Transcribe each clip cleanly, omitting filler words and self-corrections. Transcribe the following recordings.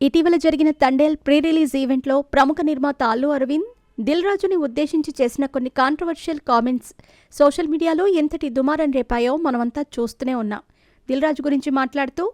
ఇటీవల జరిగిన Thandel pre release ఈవెంట్లో ప్రముఖ నిర్మాత అల్లు అరవింద్ దిల్ రాజుని ఉద్దేశించి చేసిన కొన్ని కాంట్రవర్షియల్ కామెంట్స్ సోషల్ మీడియాలో ఎంతటి దుమారం రేపాయో మనమంతా చూస్తూనే ఉన్నాం. దిల్ రాజు గురించి మాట్లాడుతూ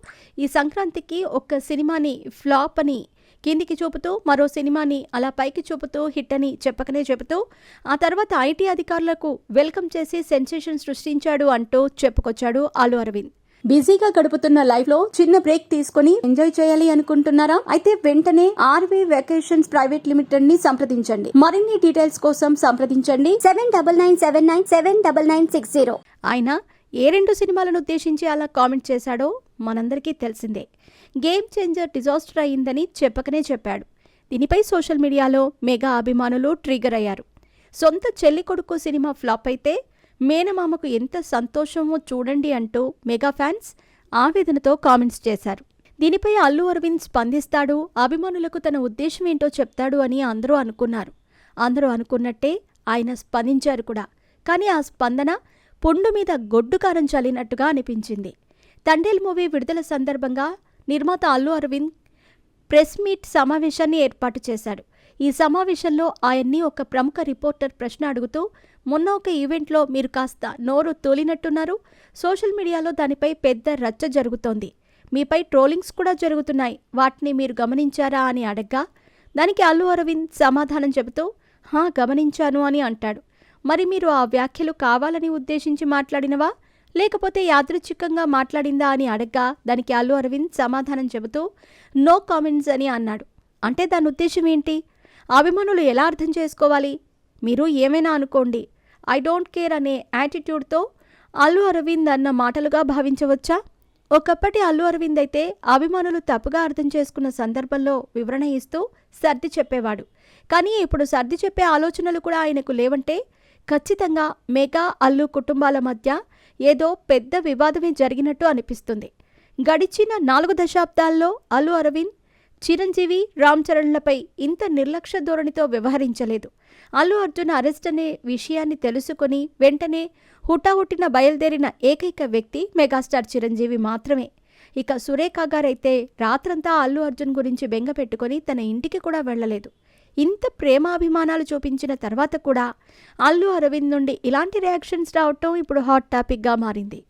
ఈ సంక్రాంతికి ఒక్క సినిమాని ఫ్లాప్ అని కిందికి చూపుతూ మరో సినిమాని అలా పైకి చూపుతూ హిట్ అని చెప్పకనే చెబుతూ ఆ తర్వాత ఐటీ అధికారులకు వెల్కమ్ చేసి సెన్సేషన్ సృష్టించాడు అంటూ చెప్పుకొచ్చాడు అల్లు అరవింద్. బిజీగా గడుపుతున్న లైఫ్ లో చిన్న బ్రేక్ తీసుకుని ఎంజాయ్ చేయాలి అనుకుంటున్నారా? అయితే వెంటనే ఆర్వే వెకేషన్స్ ప్రైవేట్ లిమిటెడ్ ని సంప్రదించండి. మరిన్ని డీటెయిల్స్ కోసం సంప్రదించండి 7997979960. ఆయన ఏ రెండు సినిమాలను ఉద్దేశించి అలా కామెంట్ చేశాడో మనందరికీ తెలిసిందే. గేమ్ చేంజర్ డిజాస్టర్ అయిందని చెప్పకనే చెప్పాడు. దీనిపై సోషల్ మీడియాలో మెగా అభిమానులు ట్రిగర్ అయ్యారు. సొంత చెల్లి కొడుకు సినిమా ఫ్లాప్ అయితే మేనమామకు ఎంత సంతోషమో చూడండి అంటూ మెగా ఫ్యాన్స్ ఆవేదనతో కామెంట్స్ చేశారు. దీనిపై అల్లు అరవింద్ స్పందిస్తాడు, అభిమానులకు తన ఉద్దేశం ఏంటో చెప్తాడు అని అందరూ అనుకున్నారు. అందరూ అనుకున్నట్టే ఆయన స్పందించారు కూడా. కానీ ఆ స్పందన పుండు మీద గొడ్డు కారం చల్లినట్టుగా అనిపించింది. తండేల్ మూవీ విడుదల సందర్భంగా నిర్మాత అల్లు అరవింద్ ప్రెస్ మీట్ సమావేశాన్ని ఏర్పాటు చేశాడు. ఈ సమావేశంలో ఆయన్ని ఒక ప్రముఖ రిపోర్టర్ ప్రశ్న అడుగుతూ మొన్న ఒక ఈవెంట్లో మీరు కాస్త నోరు తోలినట్టున్నారు. సోషల్ మీడియాలో దానిపై పెద్ద రచ్చ జరుగుతోంది. మీపై ట్రోలింగ్స్ కూడా జరుగుతున్నాయి. వాటిని మీరు గమనించారా అని అడగ్గా దానికి అల్లు అరవింద్ సమాధానం చెబుతూ గమనించాను అని అంటాడు. మరి మీరు ఆ వ్యాఖ్యలు కావాలని ఉద్దేశించి మాట్లాడినవా లేకపోతే యాదృచ్ఛికంగా మాట్లాడిందా అని అడగ్గా దానికి అల్లు అరవింద్ సమాధానం చెబుతూ నో కామెంట్స్ అని అన్నాడు. అంటే దాని ఉద్దేశం ఏంటి? అభిమానులు ఎలా అర్థం చేసుకోవాలి? మీరు ఏమైనా అనుకోండి, ఐ డోంట్ కేర్ అనే యాటిట్యూడ్తో అల్లు అరవింద్ అన్న మాటలుగా భావించవచ్చా? ఒకప్పటి అల్లు అరవింద్ అయితే అభిమానులు తప్పుగా అర్థం చేసుకున్న సందర్భంలో వివరణ ఇస్తూ సర్ది చెప్పేవాడు. కానీ ఇప్పుడు సర్ది చెప్పే ఆలోచనలు కూడా ఆయనకు లేవంటే ఖచ్చితంగా మెగా అల్లు కుటుంబాల మధ్య ఏదో పెద్ద వివాదమే జరిగినట్టు అనిపిస్తుంది. గడిచిన 4 దశాబ్దాల్లో అల్లు అరవింద్ చిరంజీవి, రామ్ చరణ్లపై ఇంత నిర్లక్ష్య ధోరణితో వ్యవహరించలేదు. అల్లు అర్జున్ అరెస్ట్ అనే విషయాన్ని తెలుసుకుని వెంటనే హుటాహుటిన బయలుదేరిన ఏకైక వ్యక్తి మెగాస్టార్ చిరంజీవి మాత్రమే. ఇక సురేఖ గారైతే రాత్రంతా అల్లు అర్జున్ గురించి బెంగ పెట్టుకుని తన ఇంటికి కూడా వెళ్లలేదు. ఇంత ప్రేమాభిమానాలు చూపించిన తర్వాత కూడా అల్లు అరవింద్ నుండి ఇలాంటి రియాక్షన్స్ రావటం ఇప్పుడు హాట్ టాపిక్గా మారింది.